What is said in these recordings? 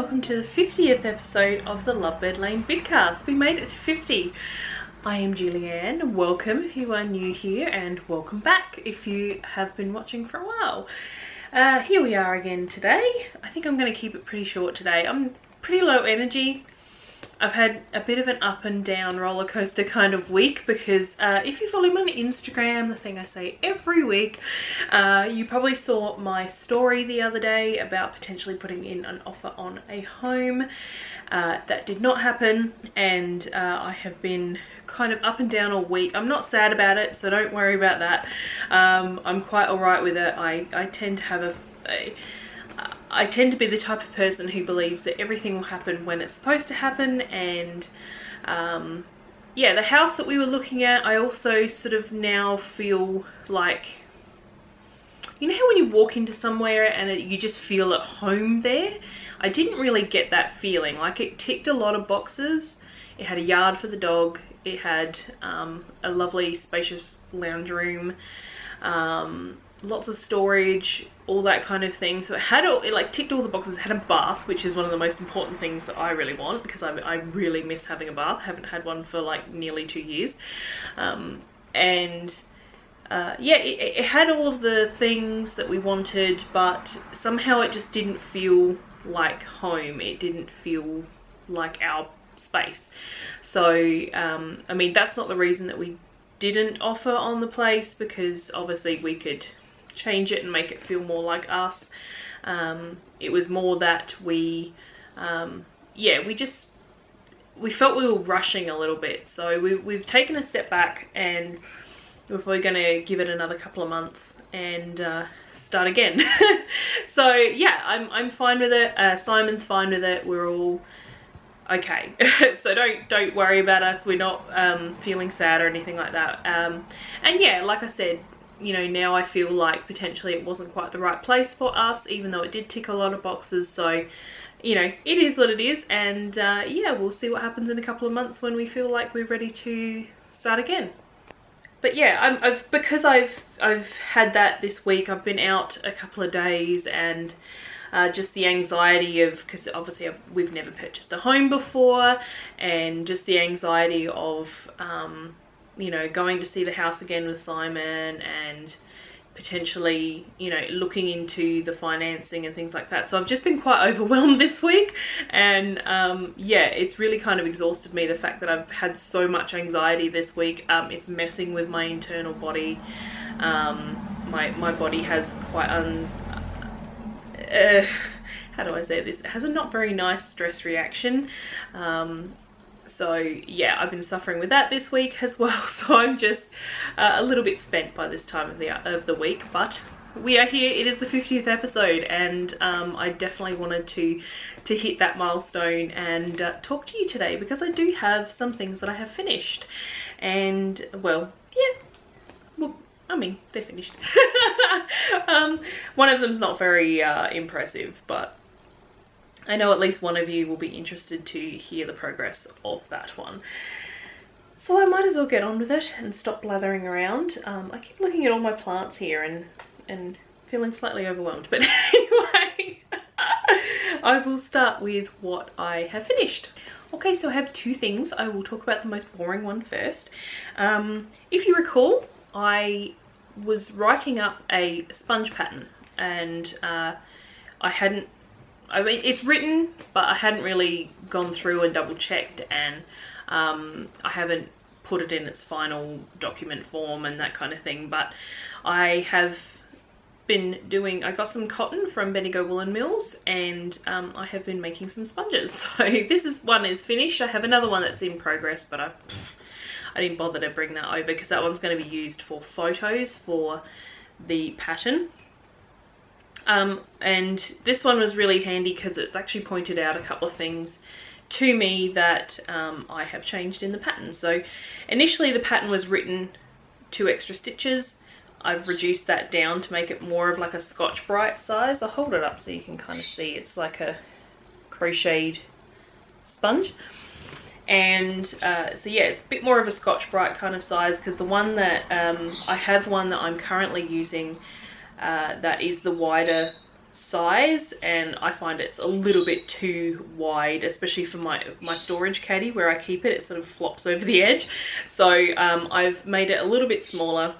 welcome to the 50th episode of the Lovebird Lane vidcast. We made it to 50. I am Julianne. Welcome if you are new here, and welcome back if you have been watching for a while. Here we are again today. I think I'm going to keep it pretty short today. I'm pretty low energy. I've had a bit of an up and down roller coaster kind of week because if you follow me on Instagram, the thing I say every week, you probably saw my story the other day about potentially putting in an offer on a home. That did not happen, and I have been kind of up and down all week. I'm not sad about it, so don't worry about that. I'm quite alright with it. I tend to have I tend to be the type of person who believes that everything will happen when it's supposed to happen, and yeah, the house that we were looking at, I also sort of now feel like, you know how when you walk into somewhere and you just feel at home there? I didn't really get that feeling. Like, it ticked a lot of boxes. It had a yard for the dog. It had a lovely spacious lounge room. Lots of storage, all that kind of thing. So it like ticked all the boxes. It had a bath, which is one of the most important things that I really want, because I really miss having a bath. I haven't had one for like nearly 2 years. Yeah, it had all of the things that we wanted, but somehow it just didn't feel like home. It didn't feel like our space. So I mean, that's not the reason that we didn't offer on the place, because obviously we could change it and make it feel more like us. It was more that we felt we were rushing a little bit. So we've taken a step back, and we're probably going to give it another couple of months and start again. So yeah, I'm fine with it. Simon's fine with it. We're all okay. So don't worry about us. We're not feeling sad or anything like that. And yeah, like I said, you know, now I feel like potentially it wasn't quite the right place for us, even though it did tick a lot of boxes. So, you know, it is what it is, and yeah, we'll see what happens in a couple of months when we feel like we're ready to start again. But yeah, because I've had that this week. I've been out a couple of days, and just the anxiety of, because obviously we've never purchased a home before, and just the anxiety of you know, going to see the house again with Simon, and potentially, you know, looking into the financing and things like that. So I've just been quite overwhelmed this week, and yeah, it's really kind of exhausted me, the fact that I've had so much anxiety this week. It's messing with my internal body. My body has quite how do I say this? It has a not very nice stress reaction. So yeah, I've been suffering with that this week as well. So I'm just a little bit spent by this time of the week, but we are here. It is the 50th episode, and I definitely wanted to hit that milestone and talk to you today, because I do have some things that I have finished, and well, yeah, well, I mean, they're finished. One of them's not very impressive, but I know at least one of you will be interested to hear the progress of that one. So I might as well get on with it and stop blathering around. I keep looking at all my plants here and feeling slightly overwhelmed. But anyway, I will start with what I have finished. Okay, so I have two things. I will talk about the most boring one first. If you recall, I was writing up a sponge pattern, and I mean, it's written, but I hadn't really gone through and double checked, and I haven't put it in its final document form and that kind of thing. But I have been I got some cotton from Bendigo Woolen Mills, and I have been making some sponges. So one is finished. I have another one that's in progress, but I didn't bother to bring that over, because that one's going to be used for photos for the pattern. And this one was really handy because it's actually pointed out a couple of things to me that I have changed in the pattern. So initially the pattern was written 2 extra stitches. I've reduced that down to make it more of like a Scotch-Brite size. I'll hold it up so you can kind of see. It's like a crocheted sponge. And so yeah, it's a bit more of a Scotch-Brite kind of size, because the one that I have one that I'm currently using that is the wider size, and I find it's a little bit too wide, especially for my storage caddy where I keep it. It sort of flops over the edge. So I've made it a little bit smaller,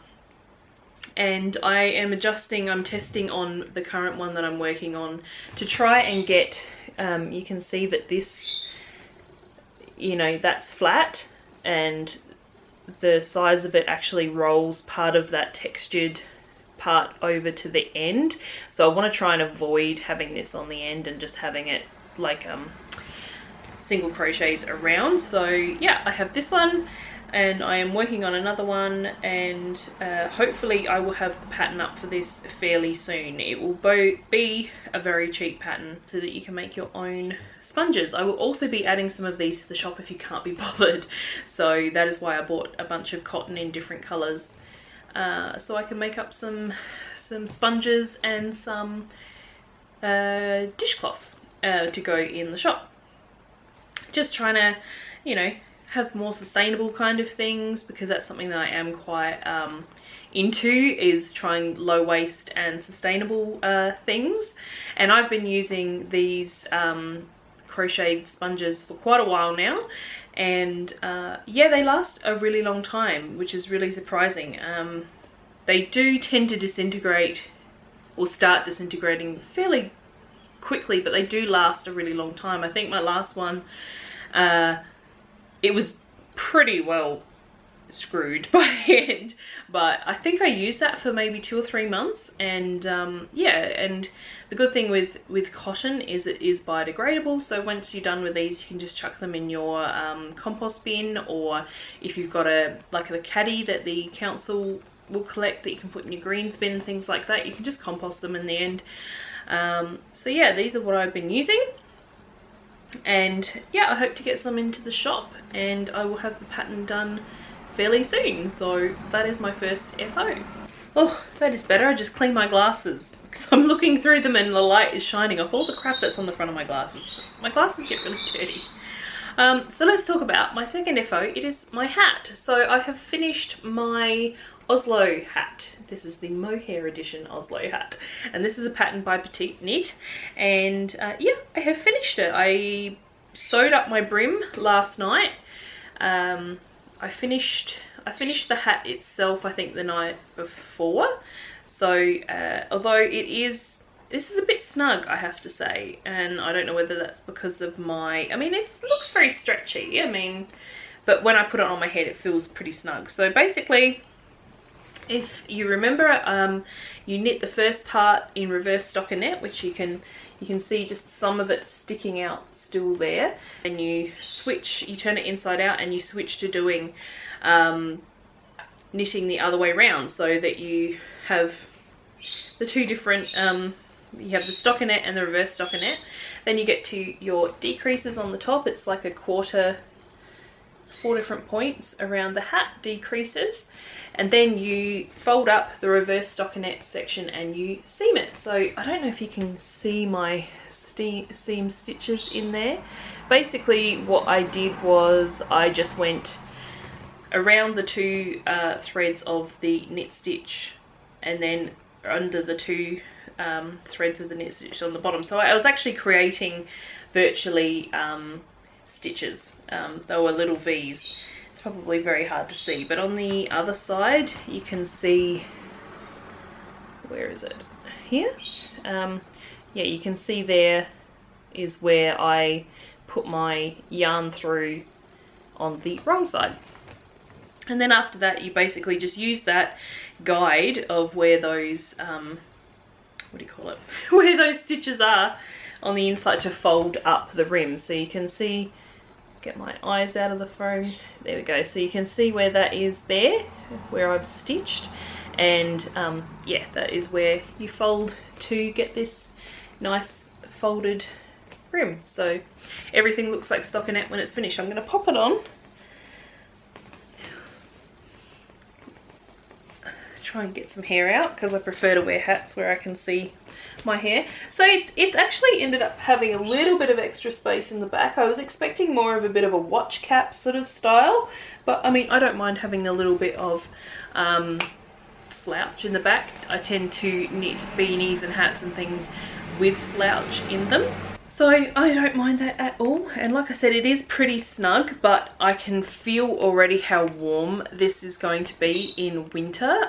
and I am adjusting, I'm testing on the current one that I'm working on to try and get, you can see that this, you know, that's flat, and the size of it actually rolls part of that textured part over to the end. So I want to try and avoid having this on the end and just having it like single crochets around. So yeah, I have this one, and I am working on another one, and hopefully I will have the pattern up for this fairly soon. It will be a very cheap pattern so that you can make your own sponges. I will also be adding some of these to the shop if you can't be bothered, so that is why I bought a bunch of cotton in different colours, so I can make up some sponges and some dishcloths to go in the shop. Just trying to, you know, have more sustainable kind of things, because that's something that I am quite into, is trying low waste and sustainable things. And I've been using these crocheted sponges for quite a while now, and yeah, they last a really long time, which is really surprising. They do tend to disintegrate or start disintegrating fairly quickly, but they do last a really long time. I think my last one, it was pretty well screwed by the end, but I think I used that for maybe 2 or 3 months. And yeah, and the good thing with cotton is it is biodegradable, so once you're done with these, you can just chuck them in your compost bin, or if you've got a caddy that the council will collect that you can put in your greens bin and things like that, you can just compost them in the end. So yeah, these are what I've been using. And yeah, I hope to get some into the shop, and I will have the pattern done fairly soon. So that is my first FO. Oh, that is better. I just cleaned my glasses because I'm looking through them and the light is shining off all the crap that's on the front of my glasses. My glasses get really dirty. So let's talk about my second FO. It is my hat. So I have finished my Oslo hat. This is the Mohair edition Oslo hat, and this is a pattern by Petite Knit, and yeah, I have finished it. I sewed up my brim last night. I finished the hat itself, I think, the night before. So although this is a bit snug, I have to say, and I don't know whether that's because of my, I mean, it looks very stretchy, I mean, but when I put it on my head, it feels pretty snug. So basically, if you remember, you knit the first part in reverse stockinette, which you can see just some of it sticking out still there, and you turn it inside out and you switch to doing knitting the other way around, so that you have the two different, you have the stockinette and the reverse stockinette. Then you get to your decreases on the top. It's like a quarter, 4 different points around the hat decreases, and then you fold up the reverse stockinette section and you seam it. So I don't know if you can see my seam stitches in there. Basically what I did was I just went around the two threads of the knit stitch, and then under the two threads of the knit stitch on the bottom. So I was actually creating virtually stitches. They were little V's. It's probably very hard to see, but on the other side you can see, where is it? Here? Yeah, you can see there is where I put my yarn through on the wrong side. And then after that, you basically just use that guide of where those, what do you call it? Where those stitches are on the inside to fold up the rim. So you can see, get my eyes out of the frame, there we go. So you can see where that is there, where I've stitched. And yeah, that is where you fold to get this nice folded rim. So everything looks like stockinette when it's finished. I'm going to pop it on. Try and get some hair out, because I prefer to wear hats where I can see my hair. So it's actually ended up having a little bit of extra space in the back. I was expecting more of a bit of a watch cap sort of style, but I mean, I don't mind having a little bit of slouch in the back. I tend to knit beanies and hats and things with slouch in them. So I don't mind that at all. And like I said, it is pretty snug, but I can feel already how warm this is going to be in winter.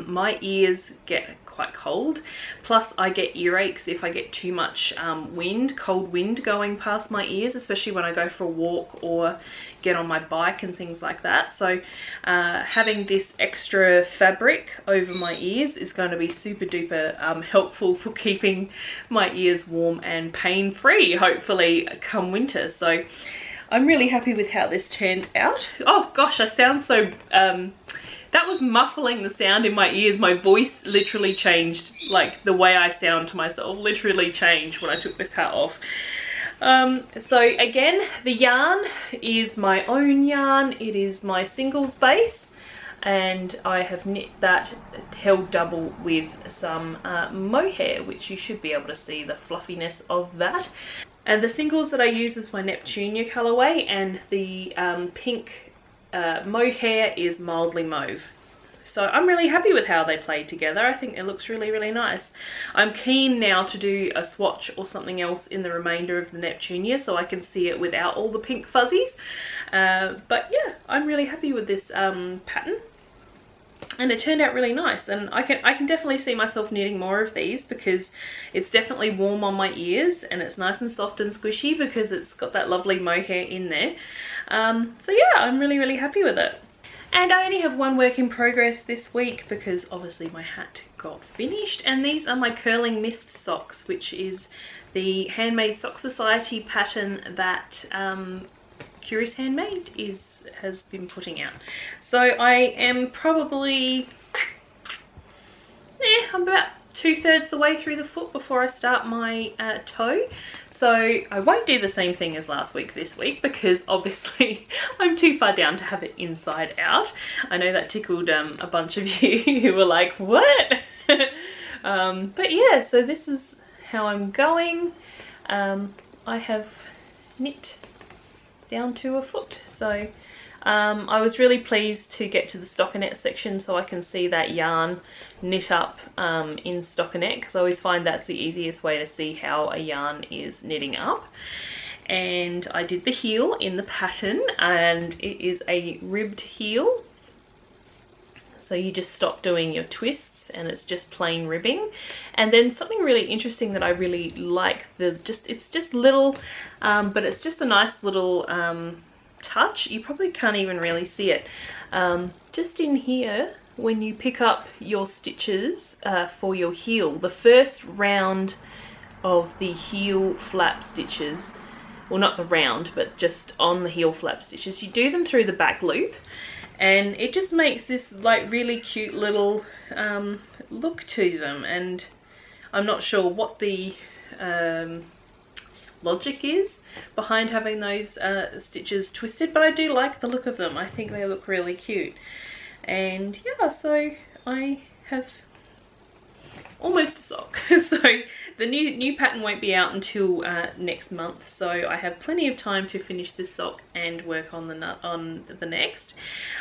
My ears get quite cold, plus I get earaches if I get too much cold wind going past my ears, especially when I go for a walk or get on my bike and things like that. So having this extra fabric over my ears is going to be super duper helpful for keeping my ears warm and pain free, hopefully come winter. So I'm really happy with how this turned out. Oh gosh, I sound so that was muffling the sound in my ears. My voice literally changed, like the way I sound to myself literally changed when I took this hat off. So again, the yarn is my own yarn. It is my singles base, and I have knit that held double with some mohair, which you should be able to see the fluffiness of that. And the singles that I use is my Neptunia colorway, and the pink mohair is mildly mauve. So I'm really happy with how they played together. I think it looks really, really nice. I'm keen now to do a swatch or something else in the remainder of the Neptunia so I can see it without all the pink fuzzies. But yeah, I'm really happy with this pattern. And it turned out really nice, and I can definitely see myself knitting more of these because it's definitely warm on my ears, and it's nice and soft and squishy because it's got that lovely mohair in there. So yeah, I'm really, really happy with it. And I only have one work in progress this week because obviously my hat got finished, and these are my curling mist socks, which is the Handmade Sock Society pattern that Curious Handmade has been putting out. So I am probably I'm about 2/3 the way through the foot before I start my toe. So I won't do the same thing as last week this week because obviously I'm too far down to have it inside out. I know that tickled a bunch of you who were like, what? But yeah, so this is how I'm going. I have knit down to a foot. So I was really pleased to get to the stockinette section so I can see that yarn knit up in stockinette, because I always find that's the easiest way to see how a yarn is knitting up. And I did the heel in the pattern, and it is a ribbed heel. So you just stop doing your twists and it's just plain ribbing. And then something really interesting that I really like, it's just little, but it's just a nice little touch. You probably can't even really see it. Just in here, when you pick up your stitches for your heel, the first round of the heel flap stitches, well, not the round, but just on the heel flap stitches, you do them through the back loop. And it just makes this like really cute little look to them, and I'm not sure what the logic is behind having those stitches twisted, but I do like the look of them. I think they look really cute. And yeah, so I have almost a sock. So the new pattern won't be out until next month, so I have plenty of time to finish this sock and work on the next.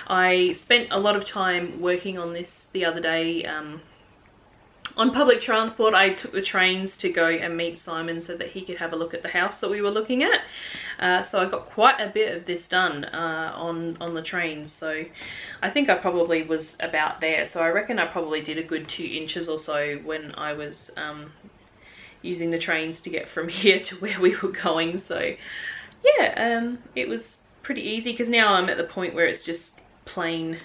I spent a lot of time working on this the other day on public transport. I took the trains to go and meet Simon so that he could have a look at the house that we were looking at. So I got quite a bit of this done on the trains. So I think I probably was about there. So I reckon I probably did a good 2 inches or so when I was using the trains to get from here to where we were going. So yeah, it was pretty easy because now I'm at the point where it's just plain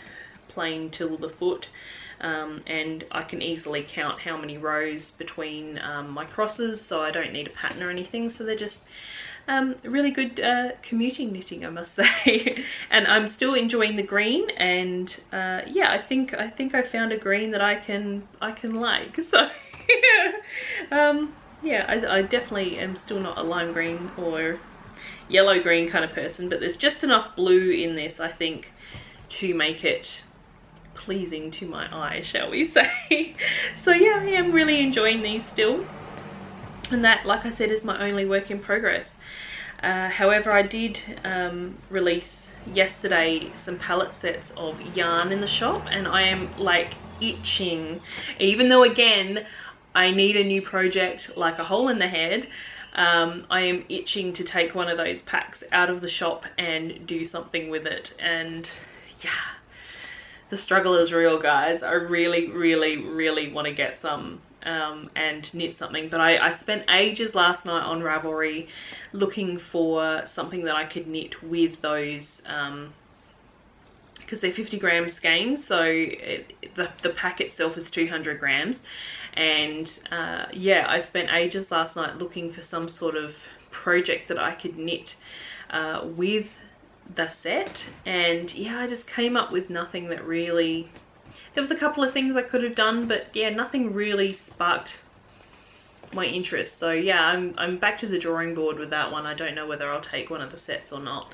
till the foot. And I can easily count how many rows between my crosses, so I don't need a pattern or anything. So they're just really good commuting knitting, I must say. And I'm still enjoying the green, and yeah, I think I found a green that I can like. So yeah, I definitely am still not a lime green or yellow green kind of person, but there's just enough blue in this, I think, to make it pleasing to my eye, shall we say. So yeah, I am really enjoying these still, and that, like I said, is my only work in progress. However, I did release yesterday some palette sets of yarn in the shop, and I am like itching, even though again I need a new project like a hole in the head. I am itching to take one of those packs out of the shop and do something with it. And yeah, the struggle is real, guys. I really want to get some and knit something, but I spent ages last night on Ravelry looking for something that I could knit with those, because they're 50 gram skeins, so the pack itself is 200 grams. And yeah, I spent ages last night looking for some sort of project that I could knit with the set, and yeah, I just came up with nothing that really... There was a couple of things I could have done, but yeah, nothing really sparked my interest. So yeah, I'm back to the drawing board with that one. I don't know whether I'll take one of the sets or not.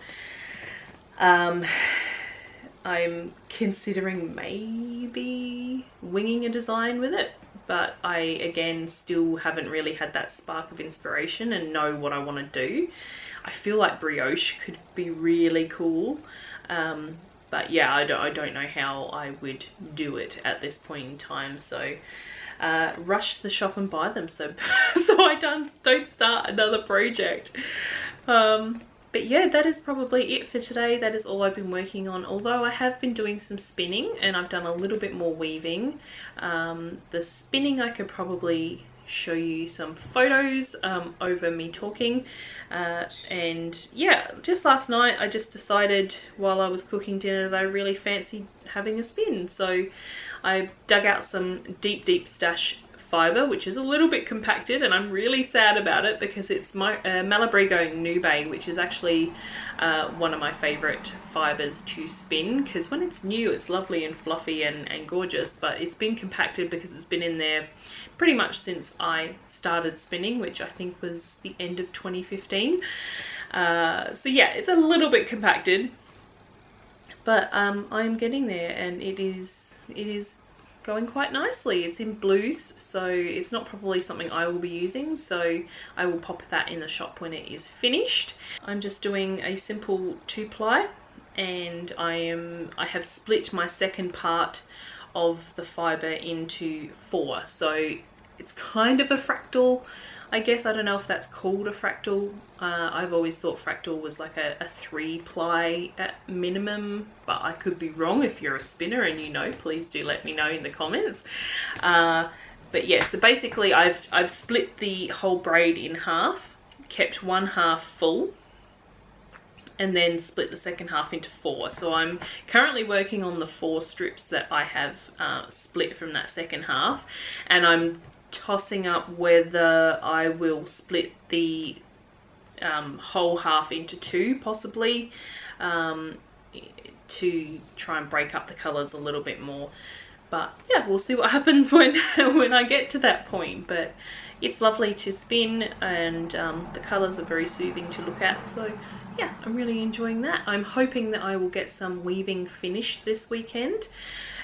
I'm considering maybe winging a design with it, but I again still haven't really had that spark of inspiration and know what I want to do. I feel like brioche could be really cool, but yeah, I don't know how I would do it at this point in time. So rush to the shop and buy them so I don't start another project. But yeah, that is probably it for today. That is all I've been working on, although I have been doing some spinning and I've done a little bit more weaving. The spinning, I could probably show you some photos over me talking. And yeah, just last night I just decided while I was cooking dinner that I really fancied having a spin. So I dug out some deep stash fiber, which is a little bit compacted, and I'm really sad about it because it's my Malabrigo Nube, which is actually one of my favorite fibers to spin, because when it's new it's lovely and fluffy and gorgeous, but it's been compacted because it's been in there pretty much since I started spinning, which I think was the end of 2015. So yeah, it's a little bit compacted, but I'm getting there, and it is going quite nicely. It's in blues, so it's not probably something I will be using, so I will pop that in the shop when it is finished. I'm just doing a simple 2-ply, and I have split my second part of the fiber into 4, so it's kind of a fractal, I guess. I don't know if that's called a fractal. I've always thought fractal was like a 3-ply at minimum, but I could be wrong. If you're a spinner and you know, please do let me know in the comments. But yeah, so basically I've split the whole braid in half, kept one half full, and then split the second half into 4. So I'm currently working on the 4 strips that I have split from that second half, and I'm tossing up whether I will split the whole half into 2 possibly, to try and break up the colours a little bit more. But yeah, we'll see what happens when I get to that point. But it's lovely to spin, and the colours are very soothing to look at, so yeah, I'm really enjoying that. I'm hoping that I will get some weaving finished this weekend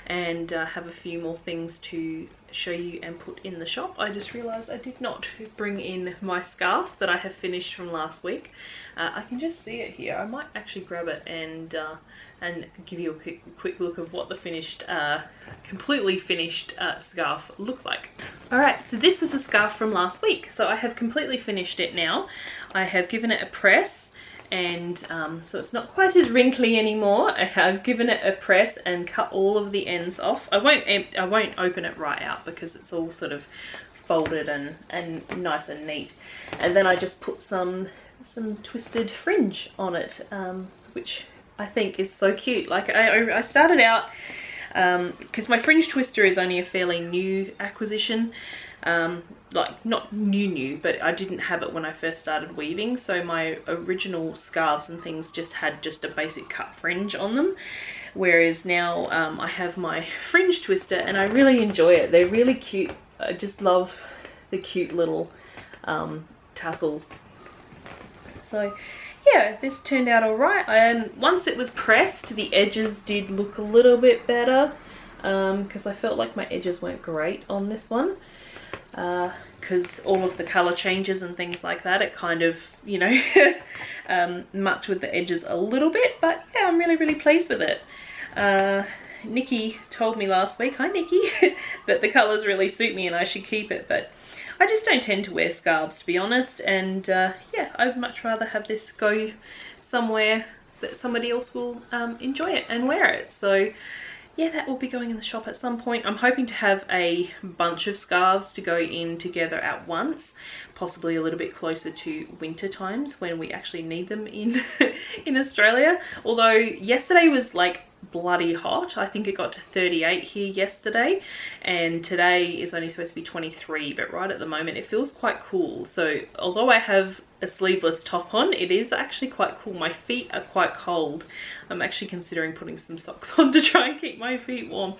and have a few more things to show you and put in the shop. I just realised I did not bring in my scarf that I have finished from last week. I can just see it here. I might actually grab it and give you a quick look of what the finished, completely finished scarf looks like. Alright, so this was the scarf from last week. So I have completely finished it now. I have given it a press, and so it's not quite as wrinkly anymore. I have given it a press and cut all of the ends off. I won't open it right out because it's all sort of folded and nice and neat. And then I just put some twisted fringe on it, which I think is so cute. Like I started out, because my fringe twister is only a fairly new acquisition. Like not new, but I didn't have it when I first started weaving, so my original scarves and things just had a basic cut fringe on them, whereas now I have my fringe twister and I really enjoy it. They're really cute. I just love the cute little tassels. So yeah, this turned out alright, and once it was pressed the edges did look a little bit better, because I felt like my edges weren't great on this one. Because all of the colour changes and things like that, it kind of, you know, mucked with the edges a little bit, but yeah, I'm really pleased with it. Nikki told me last week, hi Nikki, that the colours really suit me and I should keep it, but I just don't tend to wear scarves, to be honest, and yeah, I'd much rather have this go somewhere that somebody else will enjoy it and wear it. So yeah, that will be going in the shop at some point. I'm hoping to have a bunch of scarves to go in together at once, possibly a little bit closer to winter times when we actually need them in in Australia. Although yesterday was like bloody hot. I think it got to 38 here yesterday, and today is only supposed to be 23, but right at the moment it feels quite cool. So although I have a sleeveless top on, it is actually quite cool. My feet are quite cold. I'm actually considering putting some socks on to try and keep my feet warm.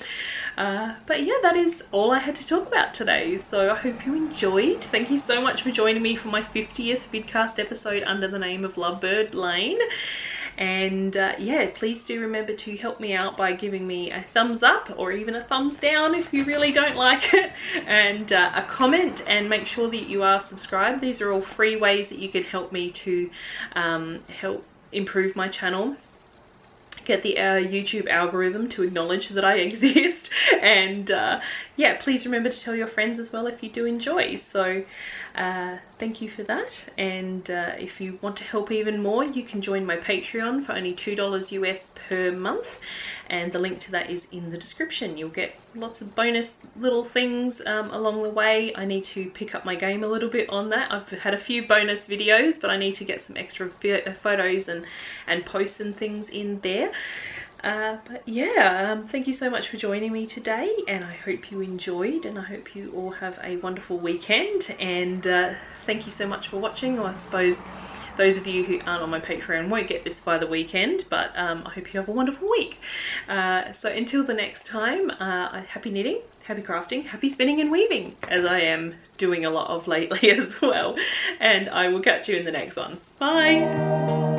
But yeah, that is all I had to talk about today. So I hope you enjoyed. Thank you so much for joining me for my 50th vidcast episode under the name of Lovebird Lane. And yeah, please do remember to help me out by giving me a thumbs up or even a thumbs down if you really don't like it, and a comment, and make sure that you are subscribed. These are all free ways that you can help me to help improve my channel, get the YouTube algorithm to acknowledge that I exist, and yeah, please remember to tell your friends as well if you do enjoy. So thank you for that, and if you want to help even more, you can join my Patreon for only $2 US per month, and the link to that is in the description. You'll get lots of bonus little things along the way. I need to pick up my game a little bit on that. I've had a few bonus videos, but I need to get some extra photos and posts and things in there. But yeah, thank you so much for joining me today, and I hope you enjoyed, and I hope you all have a wonderful weekend, and thank you so much for watching. Well, I suppose those of you who aren't on my Patreon won't get this by the weekend, but I hope you have a wonderful week. So until the next time, happy knitting, happy crafting, happy spinning and weaving, as I am doing a lot of lately as well, and I will catch you in the next one. Bye!